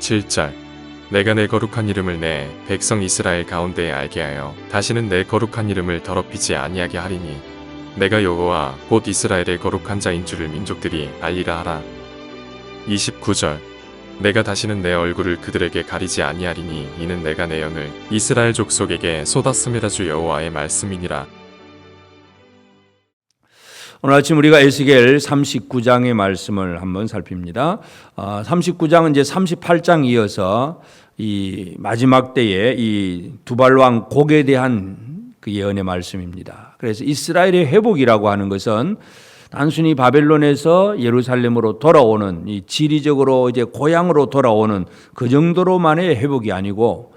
7절 내가 내 거룩한 이름을 내 백성 이스라엘 가운데에 알게 하여 다시는 내 거룩한 이름을 더럽히지 아니하게 하리니 내가 여호와 곧 이스라엘의 거룩한 자인 줄을 민족들이 알리라 하라. 29절 내가 다시는 내 얼굴을 그들에게 가리지 아니하리니 이는 내가 내 영을 이스라엘 족속에게 쏟았음이라 주 여호와의 말씀이니라. 오늘 아침 우리가 에스겔 39장의 말씀을 한번 살핍니다. 39장은 이제 38장 이어서 이 마지막 때에 이 두발왕 곡에 대한 그 예언의 말씀입니다. 그래서 이스라엘의 회복이라고 하는 것은 단순히 바벨론에서 예루살렘으로 돌아오는 이 지리적으로 이제 고향으로 돌아오는 그 정도로만의 회복이 아니고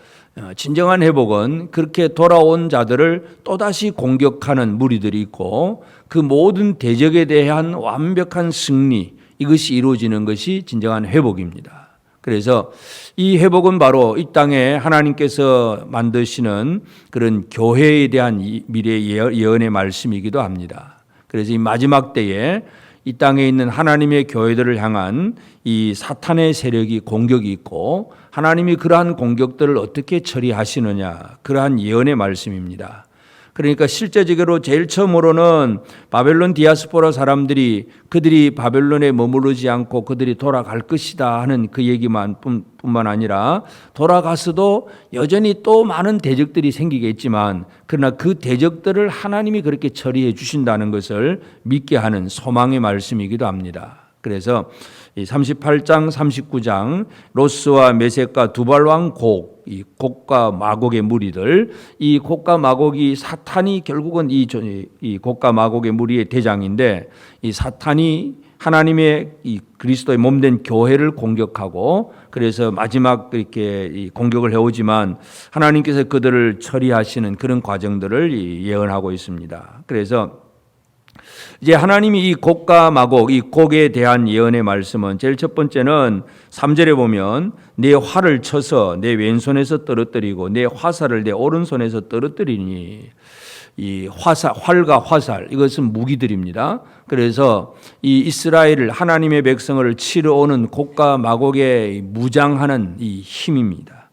진정한 회복은 그렇게 돌아온 자들을 또다시 공격하는 무리들이 있고 그 모든 대적에 대한 완벽한 승리, 이것이 이루어지는 것이 진정한 회복입니다. 그래서 이 회복은 바로 이 땅에 하나님께서 만드시는 그런 교회에 대한 미래 예언의 말씀이기도 합니다. 그래서 이 마지막 때에 이 땅에 있는 하나님의 교회들을 향한 이 사탄의 세력이 공격이 있고 하나님이 그러한 공격들을 어떻게 처리하시느냐, 그러한 예언의 말씀입니다. 그러니까 실제적으로 제일 처음으로는 바벨론 디아스포라 사람들이 그들이 바벨론에 머무르지 않고 그들이 돌아갈 것이다 하는 그 얘기만 뿐만 아니라 돌아가서도 여전히 또 많은 대적들이 생기겠지만 그러나 그 대적들을 하나님이 그렇게 처리해 주신다는 것을 믿게 하는 소망의 말씀이기도 합니다. 그래서 이 38장, 39장 로스와 메섹과 두발왕 곡, 이 곡과 마곡의 무리들, 이 곡과 마곡이 사탄이 결국은 이 곡과 마곡의 무리의 대장인데 이 사탄이 하나님의 이 그리스도의 몸된 교회를 공격하고 그래서 마지막 이렇게 이 공격을 해오지만 하나님께서 그들을 처리하시는 그런 과정들을 예언하고 있습니다. 그래서 이제 하나님이 이 곡과 마곡, 이 곡에 대한 예언의 말씀은 제일 첫 번째는 3절에 보면 내 활을 쳐서 내 왼손에서 떨어뜨리고 내 화살을 내 오른손에서 떨어뜨리니, 이 활과 화살, 이것은 무기들입니다. 그래서 이 이스라엘을, 하나님의 백성을 치러 오는 곡과 마곡에 무장하는 이 힘입니다.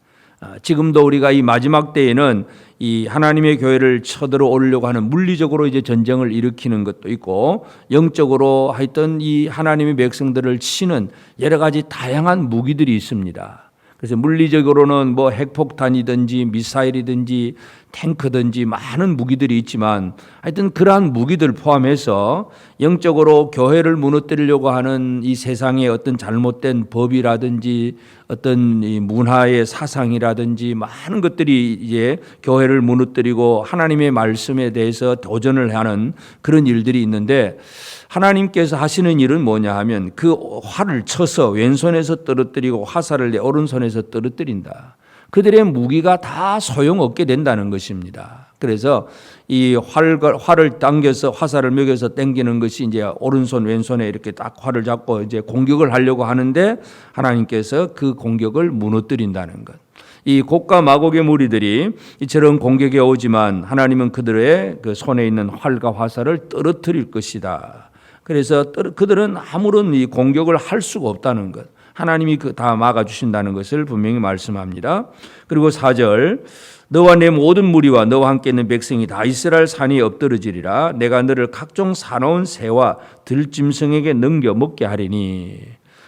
지금도 우리가 이 마지막 때에는 이 하나님의 교회를 쳐들어오려고 하는 물리적으로 이제 전쟁을 일으키는 것도 있고 영적으로 하여튼 이 하나님의 백성들을 치는 여러 가지 다양한 무기들이 있습니다. 그래서 물리적으로는 뭐 핵폭탄이든지 미사일이든지 탱크든지 많은 무기들이 있지만 하여튼 그러한 무기들 포함해서 영적으로 교회를 무너뜨리려고 하는 이 세상의 어떤 잘못된 법이라든지 어떤 이 문화의 사상이라든지 많은 것들이 이제 교회를 무너뜨리고 하나님의 말씀에 대해서 도전을 하는 그런 일들이 있는데 하나님께서 하시는 일은 뭐냐 하면 그 활을 쳐서 왼손에서 떨어뜨리고 화살을 내 오른손에서 떨어뜨린다. 그들의 무기가 다 소용없게 된다는 것입니다. 그래서 이 활을 당겨서 화살을 먹여서 당기는 것이 이제 오른손 왼손에 이렇게 딱 활을 잡고 이제 공격을 하려고 하는데 하나님께서 그 공격을 무너뜨린다는 것. 이 곡과 마곡의 무리들이 이처럼 공격에 오지만 하나님은 그들의 그 손에 있는 활과 화살을 떨어뜨릴 것이다. 그래서 그들은 아무런 이 공격을 할 수가 없다는 것. 하나님이 다 막아주신다는 것을 분명히 말씀합니다. 그리고 4절 너와 내 모든 무리와 너와 함께 있는 백성이 다 이스라엘 산에 엎드러지리라. 내가 너를 각종 사나운 새와 들짐승에게 넘겨 먹게 하리니.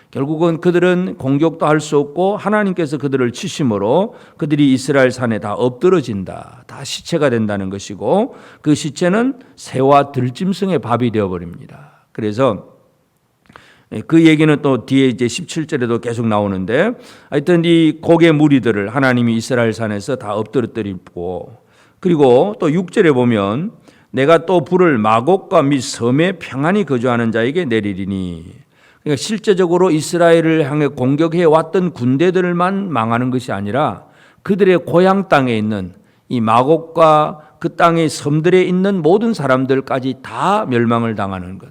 결국은 그들은 공격도 할 수 없고 하나님께서 그들을 치심으로 그들이 이스라엘 산에 다 엎드러진다. 다 시체가 된다는 것이고 그 시체는 새와 들짐승의 밥이 되어버립니다. 그래서 그 얘기는 또 뒤에 이제 17절에도 계속 나오는데 하여튼 이 곡의 무리들을 하나님이 이스라엘 산에서 다 엎드러뜨리고 그리고 또 6절에 보면 내가 또 불을 마곡과 및 섬에 평안히 거주하는 자에게 내리리니. 그러니까 실제적으로 이스라엘을 향해 공격해 왔던 군대들만 망하는 것이 아니라 그들의 고향 땅에 있는 이 마곡과 그 땅의 섬들에 있는 모든 사람들까지 다 멸망을 당하는 것.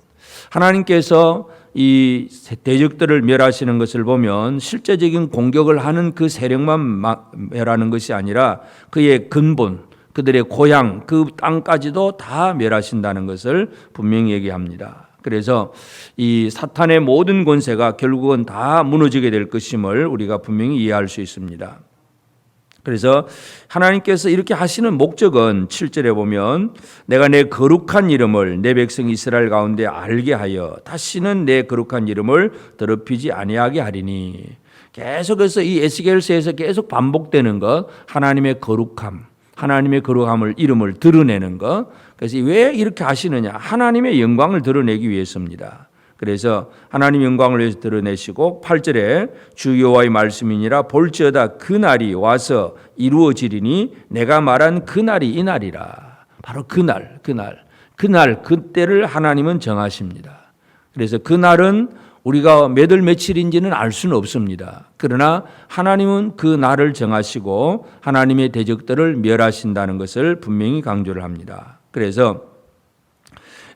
하나님께서 이 대적들을 멸하시는 것을 보면 실제적인 공격을 하는 그 세력만 멸하는 것이 아니라 그의 근본, 그들의 고향, 그 땅까지도 다 멸하신다는 것을 분명히 얘기합니다. 그래서 이 사탄의 모든 권세가 결국은 다 무너지게 될 것임을 우리가 분명히 이해할 수 있습니다. 그래서 하나님께서 이렇게 하시는 목적은 7절에 보면 내가 내 거룩한 이름을 내 백성 이스라엘 가운데 알게 하여 다시는 내 거룩한 이름을 더럽히지 아니하게 하리니, 계속해서 이 에스겔서에서 계속 반복되는 것, 하나님의 거룩함, 하나님의 거룩함을 이름을 드러내는 것. 그래서 왜 이렇게 하시느냐? 하나님의 영광을 드러내기 위해서입니다. 그래서 하나님 영광을 위해서 드러내시고 8절에 주 여호와의 말씀이니라 볼지어다 그날이 와서 이루어지리니 내가 말한 그날이 이날이라. 바로 그날 그때를 하나님은 정하십니다. 그래서 그날은 우리가 몇 월 며칠인지는 알 수는 없습니다. 그러나 하나님은 그 날을 정하시고 하나님의 대적들을 멸하신다는 것을 분명히 강조를 합니다. 그래서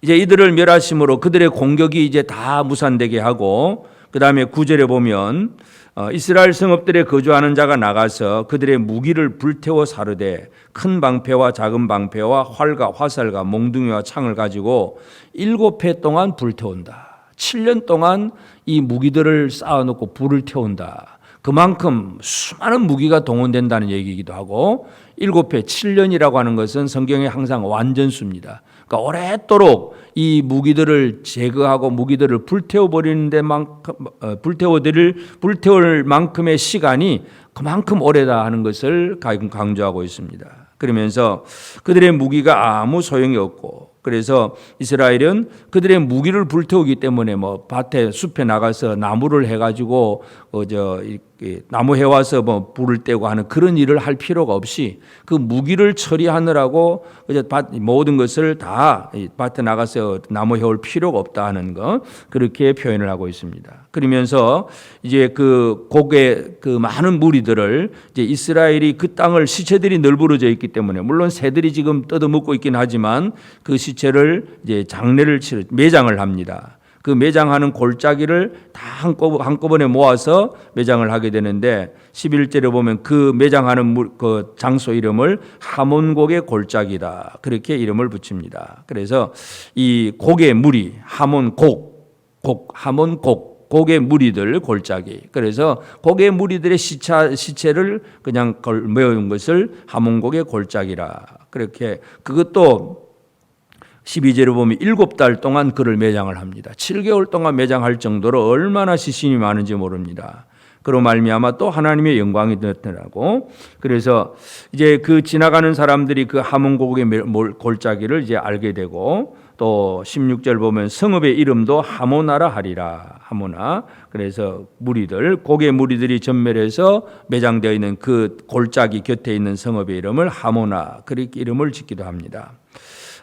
이제 이들을 멸하심으로 그들의 공격이 이제 다 무산되게 하고, 그 다음에 9절에 보면 이스라엘 성읍들에 거주하는 자가 나가서 그들의 무기를 불태워 사르되 큰 방패와 작은 방패와 활과 화살과 몽둥이와 창을 가지고 7해 동안 불태운다. 7년 동안 이 무기들을 쌓아놓고 불을 태운다. 그만큼 수많은 무기가 동원된다는 얘기이기도 하고, 7해 7년이라고 하는 것은 성경에 항상 완전수입니다. 그러니까 오랫도록 이 무기들을 제거하고 무기들을 불태워버리는 데만큼 불태울 만큼의 시간이 그만큼 오래다 하는 것을 강조하고 있습니다. 그러면서 그들의 무기가 아무 소용이 없고, 그래서 이스라엘은 그들의 무기를 불태우기 때문에 뭐 밭에 숲에 나가서 나무를 해가지고 나무 해와서 뭐 불을 떼고 하는 그런 일을 할 필요가 없이 그 무기를 처리하느라고 모든 것을 다 밭에 나가서 나무 해올 필요가 없다 하는 거, 그렇게 표현을 하고 있습니다. 그러면서 이제 그 곡의 그 많은 무리들을 이제 이스라엘이 그 땅을 시체들이 널브러져 있기 때문에, 물론 새들이 지금 뜯어먹고 있긴 하지만 그 시체를 이제 장례를 치러 매장을 합니다. 그 매장하는 골짜기를 다 한꺼번에 모아서 매장을 하게 되는데 11절에 보면 그 매장하는 그 장소 이름을 하몬곡의 골짜기다, 그렇게 이름을 붙입니다. 그래서 이 곡의 무리, 하몬곡 곡의 무리들 골짜기, 그래서 곡의 무리들의 시체를 그냥 메운 것을 하몬곡의 골짜기라, 그렇게. 그것도 12절에 보면 7달 동안 그를 매장을 합니다. 7개월 동안 매장할 정도로 얼마나 시신이 많은지 모릅니다. 그로 말미암아 또 하나님의 영광이 나타나고, 그래서 이제 그 지나가는 사람들이 그 하몬곡의 골짜기를 이제 알게 되고, 또 16절 보면 성읍의 이름도 하모나라 하리라. 하모나. 그래서 무리들, 곡의 무리들이 전멸해서 매장되어 있는 그 골짜기 곁에 있는 성읍의 이름을 하모나, 그렇게 이름을 짓기도 합니다.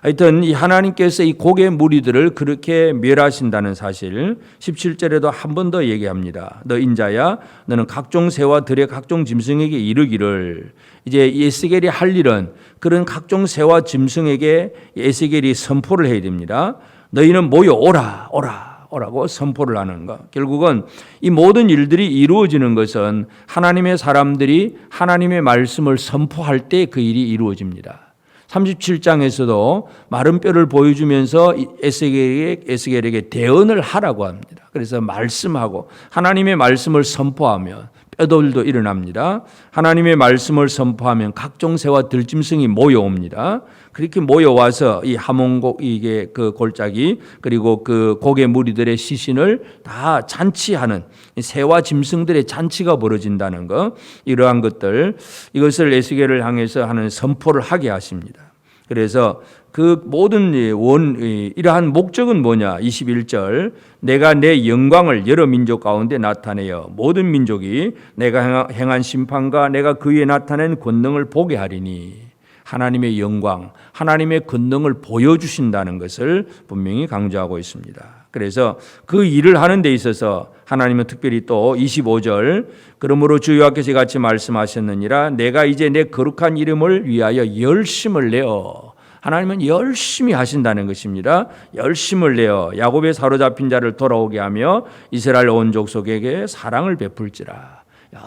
하여튼 이 하나님께서 이 곡의 무리들을 그렇게 멸하신다는 사실 17절에도 한 번 더 얘기합니다. 너 인자야, 너는 각종 새와 들의 각종 짐승에게 이르기를. 이제 에스겔이 할 일은 그런 각종 새와 짐승에게 에스겔이 선포를 해야 됩니다. 너희는 모여 오라고 선포를 하는 것. 결국은 이 모든 일들이 이루어지는 것은 하나님의 사람들이 하나님의 말씀을 선포할 때 그 일이 이루어집니다. 37장에서도 마른 뼈를 보여주면서 에스겔에게 대언을 하라고 합니다. 그래서 말씀하고 하나님의 말씀을 선포하면 뼈들도 일어납니다. 하나님의 말씀을 선포하면 각종 새와 들짐승이 모여옵니다. 그렇게 모여와서 이 하몬곡, 이게 그 골짜기, 그리고 그 곡의 무리들의 시신을 다 잔치하는 새와 짐승들의 잔치가 벌어진다는 것, 이러한 것들, 이것을 에스겔을 향해서 하는 선포를 하게 하십니다. 그래서 그 모든 이러한 목적은 뭐냐? 21절, 내가 내 영광을 여러 민족 가운데 나타내어 모든 민족이 내가 행한 심판과 내가 그 위에 나타낸 권능을 보게 하리니. 하나님의 영광, 하나님의 권능을 보여주신다는 것을 분명히 강조하고 있습니다. 그래서 그 일을 하는 데 있어서 하나님은 특별히 또 25절, 그러므로 주 여호와께서 같이 말씀하셨느니라 내가 이제 내 거룩한 이름을 위하여 열심을 내어. 하나님은 열심히 하신다는 것입니다. 열심을 내어 야곱의 사로잡힌 자를 돌아오게 하며 이스라엘 온 족속에게 사랑을 베풀지라.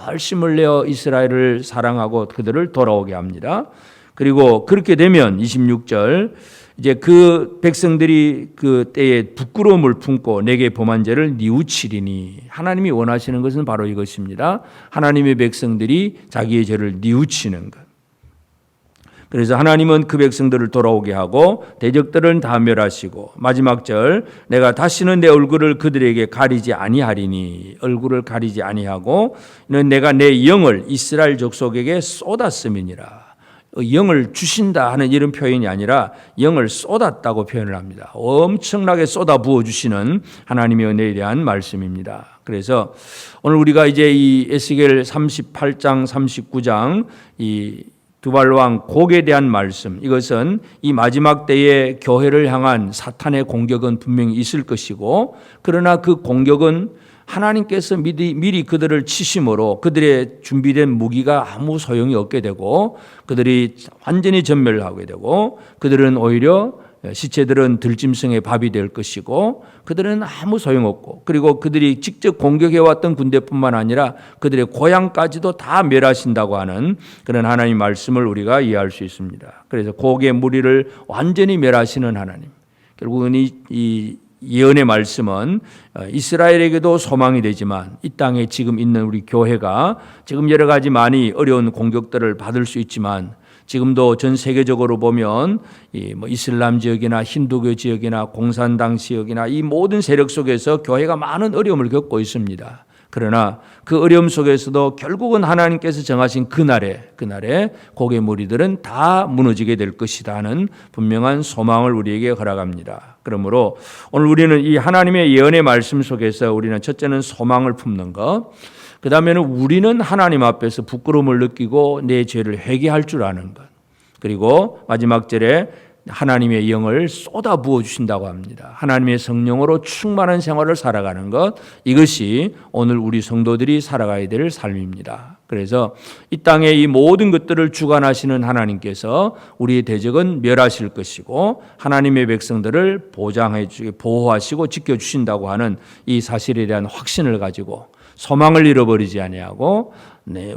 열심을 내어 이스라엘을 사랑하고 그들을 돌아오게 합니다. 그리고 그렇게 되면 26절 이제 그 백성들이 그 때에 부끄러움을 품고 내게 범한 죄를 뉘우치리니 하나님이 원하시는 것은 바로 이것입니다. 하나님의 백성들이 자기의 죄를 뉘우치는 것. 그래서 하나님은 그 백성들을 돌아오게 하고 대적들은 다 멸하시고 마지막 절 내가 다시는 내 얼굴을 그들에게 가리지 아니하리니 얼굴을 가리지 아니하고 이는 내가 내 영을 이스라엘 족속에게 쏟았음이니라. 영을 주신다 하는 이런 표현이 아니라 영을 쏟았다고 표현을 합니다. 엄청나게 쏟아 부어 주시는 하나님의 은혜에 대한 말씀입니다. 그래서 오늘 우리가 이제 이 에스겔 38장 39장 이 두발왕 곡에 대한 말씀, 이것은 이 마지막 때에 교회를 향한 사탄의 공격은 분명히 있을 것이고, 그러나 그 공격은 하나님께서 미리 그들을 치심으로 그들의 준비된 무기가 아무 소용이 없게 되고 그들이 완전히 전멸하게 되고 그들은 오히려 시체들은 들짐승의 밥이 될 것이고 그들은 아무 소용없고 그리고 그들이 직접 공격해왔던 군대뿐만 아니라 그들의 고향까지도 다 멸하신다고 하는 그런 하나님 말씀을 우리가 이해할 수 있습니다. 그래서 고기의 무리를 완전히 멸하시는 하나님, 결국은 이 예언의 말씀은 이스라엘에게도 소망이 되지만 이 땅에 지금 있는 우리 교회가 지금 여러 가지 많이 어려운 공격들을 받을 수 있지만 지금도 전 세계적으로 보면 이슬람 지역이나 힌두교 지역이나 공산당 지역이나 이 모든 세력 속에서 교회가 많은 어려움을 겪고 있습니다. 그러나 그 어려움 속에서도 결국은 하나님께서 정하신 그날에 고개 무리들은 다 무너지게 될 것이다 하는 분명한 소망을 우리에게 허락합니다. 그러므로 오늘 우리는 이 하나님의 예언의 말씀 속에서 우리는 첫째는 소망을 품는 것, 그 다음에는 우리는 하나님 앞에서 부끄러움을 느끼고 내 죄를 회개할 줄 아는 것, 그리고 마지막 절에 하나님의 영을 쏟아 부어 주신다고 합니다. 하나님의 성령으로 충만한 생활을 살아가는 것, 이것이 오늘 우리 성도들이 살아가야 될 삶입니다. 그래서 이 땅에 이 모든 것들을 주관하시는 하나님께서 우리의 대적은 멸하실 것이고 하나님의 백성들을 보호하시고 지켜주신다고 하는 이 사실에 대한 확신을 가지고 소망을 잃어버리지 아니하고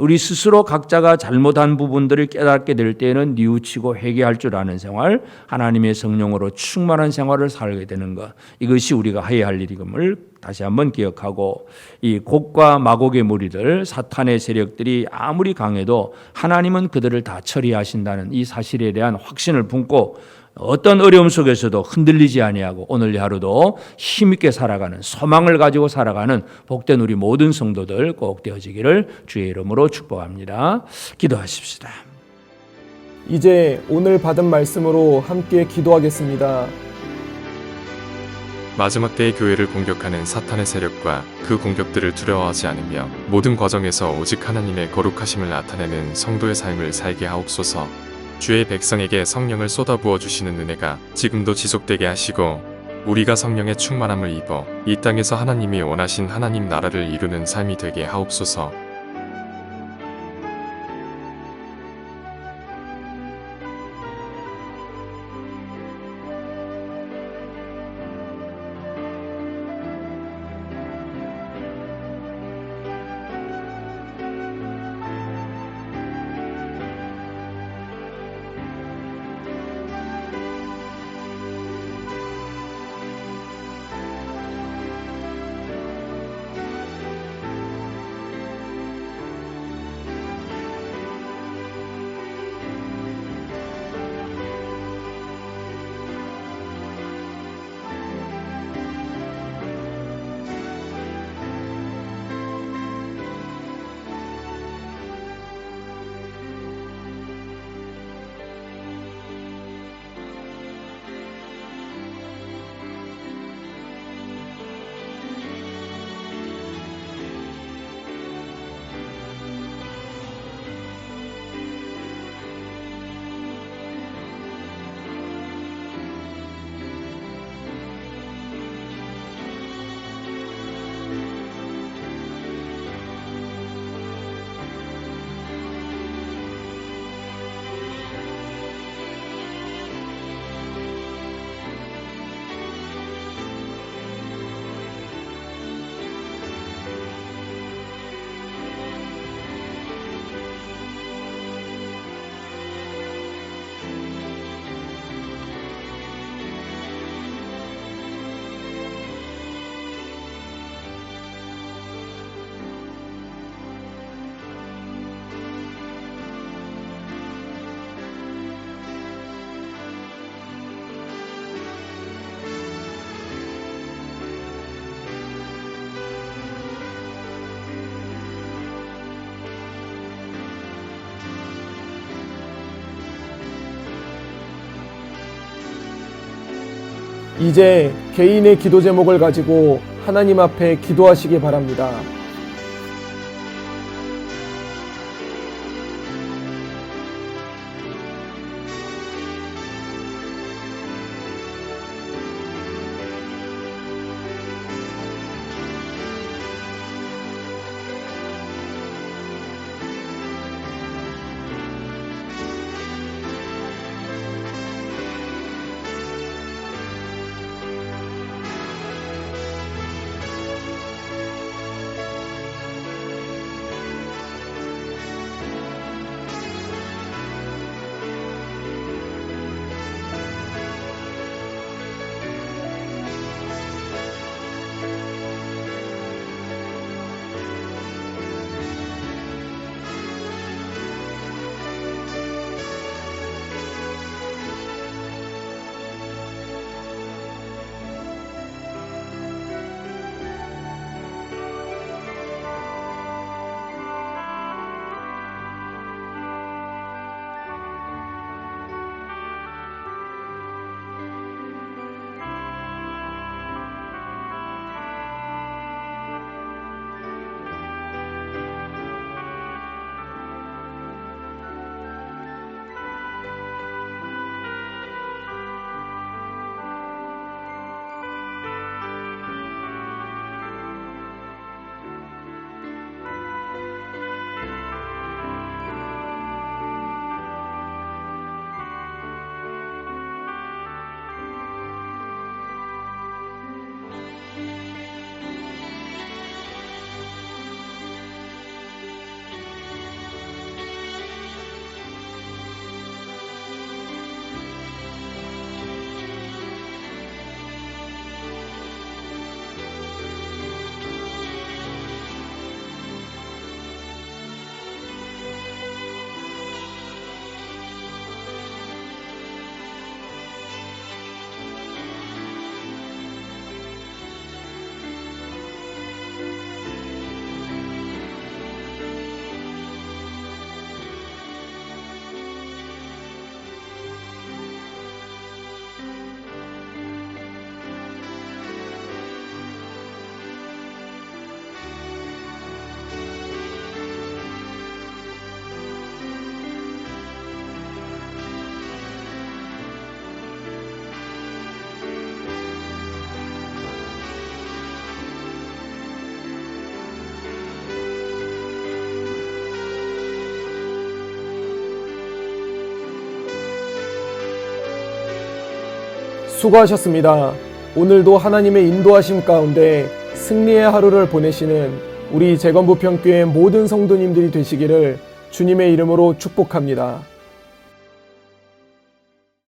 우리 스스로 각자가 잘못한 부분들을 깨닫게 될 때에는 뉘우치고 회개할 줄 아는 생활, 하나님의 성령으로 충만한 생활을 살게 되는 것, 이것이 우리가 해야 할 일임을 다시 한번 기억하고 이 곡과 마곡의 무리들, 사탄의 세력들이 아무리 강해도 하나님은 그들을 다 처리하신다는 이 사실에 대한 확신을 품고 어떤 어려움 속에서도 흔들리지 아니하고 오늘 하루도 힘있게 살아가는 소망을 가지고 살아가는 복된 우리 모든 성도들 꼭 되어지기를 주의 이름으로 축복합니다. 기도하십시다. 이제 오늘 받은 말씀으로 함께 기도하겠습니다. 마지막 때의 교회를 공격하는 사탄의 세력과 그 공격들을 두려워하지 않으며 모든 과정에서 오직 하나님의 거룩하심을 나타내는 성도의 삶을 살게 하옵소서. 주의 백성에게 성령을 쏟아부어 주시는 은혜가 지금도 지속되게 하시고 우리가 성령의 충만함을 입어 이 땅에서 하나님이 원하신 하나님 나라를 이루는 삶이 되게 하옵소서. 이제 개인의 기도 제목을 가지고 하나님 앞에 기도하시기 바랍니다. 수고하셨습니다. 오늘도 하나님의 인도하심 가운데 승리의 하루를 보내시는 우리 재건부평교회 모든 성도님들이 되시기를 주님의 이름으로 축복합니다.